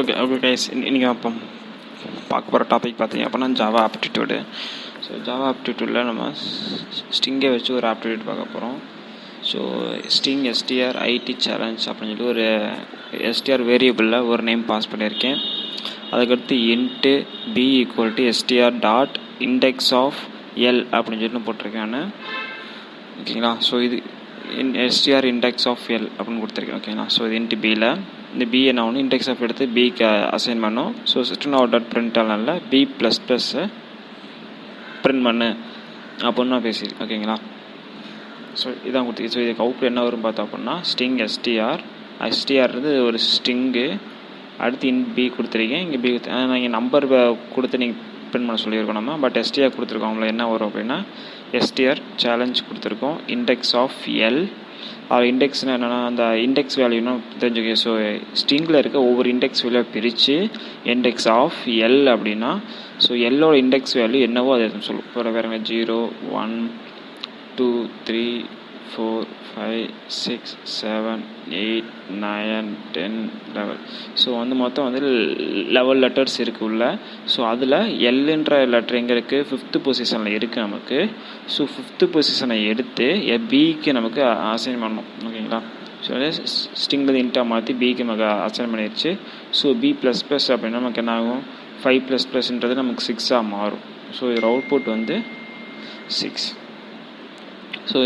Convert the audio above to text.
Okay guys, இன்றைக்கி அப்போ பார்க்க போகிற டாபிக் பார்த்தீங்க அப்படின்னா ஜாவா ஆப்டிடியூடு. ஸோ ஜாவா ஆப்டிடியூடில் நம்ம ஸ்டிங்கை வச்சு ஒரு ஆப்டிடியூட் பார்க்க போகிறோம். So string STR ID challenge அப்படின்னு சொல்லி ஒரு எஸ்டிஆர் வேரியபிளில் ஒரு நேம் பாஸ் பண்ணியிருக்கேன். அதுக்கடுத்து int P equal to STR dot index of L அப்படின்னு சொல்லி போட்டிருக்கேன் நான். ஓகேங்களா? ஸோ இது எஸ்டிஆர் இண்டெக்ஸ் ஆஃப் எல் அப்படின்னு கொடுத்துருக்கேன். ஓகேங்களா? ஸோ இது இன்ட்டு பியில் இந்த பி என்ன ஒன்று இண்டெக்ஸ் ஆஃப் எடுத்து பிக்கு அசைன் பண்ணோம். So system out dot print ஆனல பி ப்ளஸ் ப்ளஸ்ஸை பிரிண்ட் பண்ணு அப்படின்னு நான் பேசியிருக்கேன். ஓகேங்களா? ஸோ இதான் கொடுத்து. ஸோ இதுக்கு அவுட் என்ன வரும் பார்த்தோம் அப்படின்னா ஸ்டிங் எஸ்டிஆர்ன்றது ஒரு ஸ்டிங்கு. அடுத்து இன் பி கொடுத்துருக்கேன். இங்கே பி நான் இங்கே நம்பர் கொடுத்து நீங்கள் பிரிண்ட் பண்ண சொல்லியிருக்கோம் நம்ம. பட் எஸ்டிஆர் கொடுத்துருக்கோம். அவங்கள என்ன வரும் அப்படின்னா எஸ்டிஆர் சேலஞ்ச் கொடுத்துருக்கோம் இண்டெக்ஸ் ஆஃப் எல். இண்டெக்ஸ்னால் என்னென்னா அந்த இண்டெக்ஸ் வேல்யூனா தெரிஞ்சுக்க. ஸோ ஸ்ட்ரிங்கில் இருக்க ஒவ்வொரு இண்டெக்ஸ் வேல்யூ பிரித்து இண்டெக்ஸ் ஆஃப் எல் அப்படின்னா ஸோ எல்லோட இண்டெக்ஸ் வேல்யூ என்னவோ அதை சொல்லும். வேறுங்க 0 1 2 3 4 5 6 7 8 9 10 11. ஸோ மொத்தம் 11 லெட்டர்ஸ் இருக்குது உள்ள. ஸோ அதில் எல்லுன்ற லெட்டர் எங்கே இருக்குது? 5th பொசிஷனில் இருக்குது நமக்கு. ஸோ 5th பொசிஷனை எடுத்து பிக்கு நமக்கு அசைன் பண்ணணும். ஓகேங்களா? ஸோ ஸ்ட்ரிங்கில் இன்ட்டாக மாற்றி பிக்கு நமக்கு அசைன் பண்ணிடுச்சு. ஸோ பி ப்ளஸ் ப்ளஸ் அப்படின்னா நமக்கு என்ன ஆகும்? 5 ப்ளஸ் ப்ளஸ்ன்றது நமக்கு 6ஆக மாறும். ஸோ இதோட அவுட்புட் 6. ஸோ